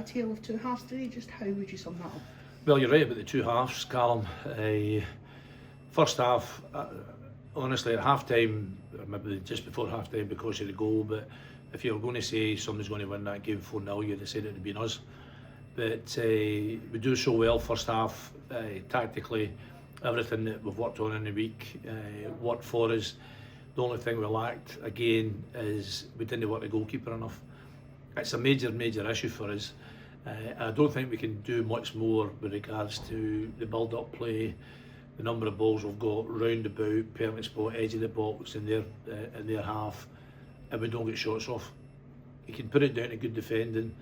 a tale of two halves today. Just how would you sum that up? Well, you're right about the two halves, Callum. First half, honestly, at half time, or maybe just before half time because of the goal, but if you were going to say somebody's going to win that game 4-0, you'd have said it would have been us. But we do so well first half, tactically, everything that we've worked on in the week worked for us. The only thing we lacked, again, is we didn't work the goalkeeper enough. It's a major issue for us. I don't think we can do much more with regards to the build-up play, the number of balls we've got round about, penalty spot, edge of the box in their half, and we don't get shots off. You can put it down to good defending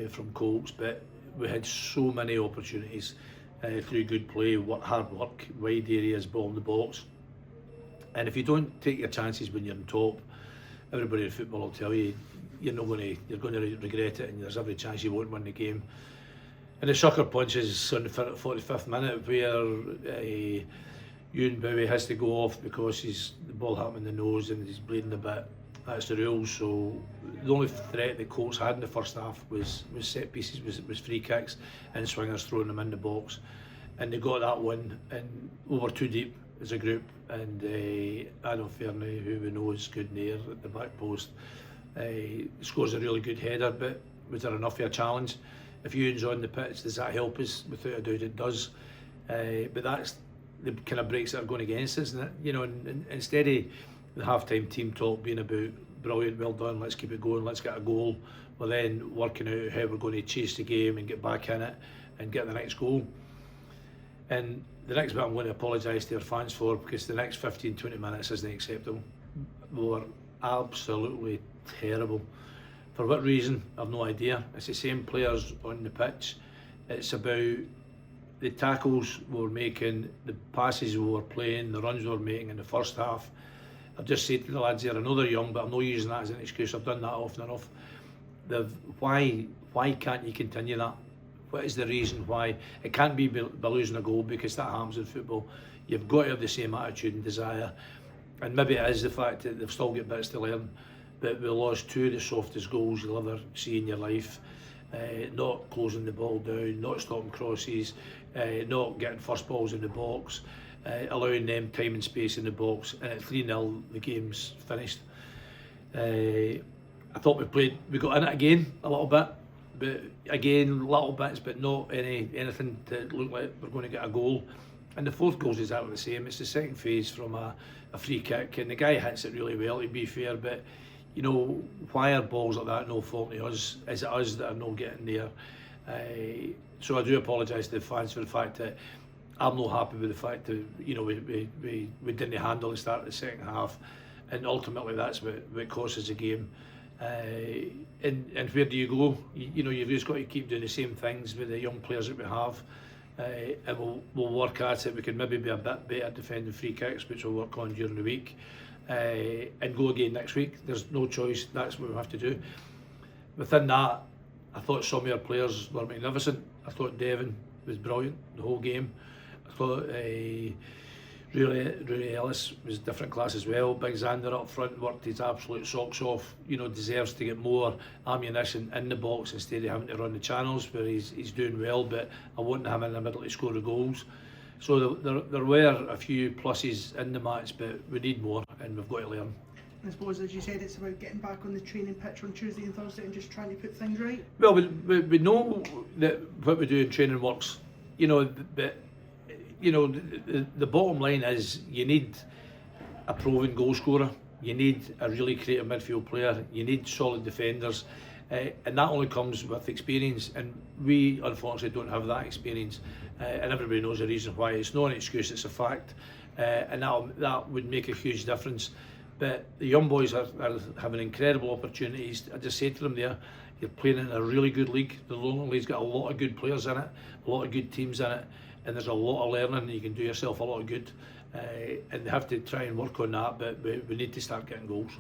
from Colts, but we had so many opportunities through good play, hard work, wide areas, ball in the box. And if you don't take your chances when you're on top, everybody in football will tell you you're going to regret it, and there's every chance you won't win the game. And the sucker punches on the 45th minute where Ewan Bowie has to go off because the ball hit him in the nose and he's bleeding a bit. That's the rules. So the only threat the Colts had in the first half was set pieces, was free kicks and swingers throwing them in the box. And they got that one, and we were too deep as a group. And Adam Fairney, who we know is good in the air at the back post, scores a really good header, but was there enough of a challenge? If Ewan's on the pitch, does that help us? Without a doubt it does. But that's the kind of breaks that are going against us, isn't it? You know, and instead of the half-time team talk being about brilliant, well done, let's keep it going, let's get a goal, we're then working out how we're going to chase the game and get back in it and get the next goal. And the next bit I'm going to apologise to our fans for, because the next 15-20 minutes isn't acceptable. We were absolutely terrible. For what reason, I've no idea. It's the same players on the pitch. It's about the tackles we were making, the passes we were playing, the runs we were making in the first half. I've just said to the lads here, I know they're young, but I'm not using that as an excuse. I've done that often enough. Why can't you continue that? What is the reason why? It can't be by losing a goal, because that happens in football. You've got to have the same attitude and desire. And maybe it is the fact that they've still got bits to learn. But we lost two of the softest goals you'll ever see in your life. Not closing the ball down, not stopping crosses, not getting first balls in the box, allowing them time and space in the box. And at 3-0, the game's finished. I thought we got in it again a little bit, but again, little bits, but not anything to look like we're going to get a goal. And the fourth goal is exactly the same. It's the second phase from a free kick, and the guy hits it really well, to be fair, but you know, why are balls like that no fault to us? Is it us that are not getting there? So I do apologise to the fans for the fact that I'm not happy with the fact that, you know, we didn't handle the start of the second half, and ultimately that's what causes the game. And where do you go? You know, you've just got to keep doing the same things with the young players that we have, and we'll work at it. We can maybe be a bit better defending free kicks, which we'll work on during the week. And go again next week. There's no choice, that's what we have to do. Within that, I thought some of our players were magnificent. I thought Devon was brilliant the whole game. I thought Rory Ellis was different class as well. Big Xander up front worked his absolute socks off. You know, deserves to get more ammunition in the box instead of having to run the channels, where he's doing well, but I want him in the middle to score the goals. So there were a few pluses in the match, but we need more, and we've got to learn. I suppose, as you said, it's about getting back on the training pitch on Tuesday and Thursday and just trying to put things right. Well, we know that what we do in training works. You know, but you know, the bottom line is you need a proven goal scorer. You need a really creative midfield player. You need solid defenders. And that only comes with experience, and we unfortunately don't have that experience, and everybody knows the reason why. It's not an excuse, it's a fact, and that would make a huge difference. But the young boys are having incredible opportunities. I just say to them there, you're playing in a really good league. The Lowland League's got a lot of good players in it, a lot of good teams in it, and there's a lot of learning, and you can do yourself a lot of good, and they have to try and work on that, but we need to start getting goals.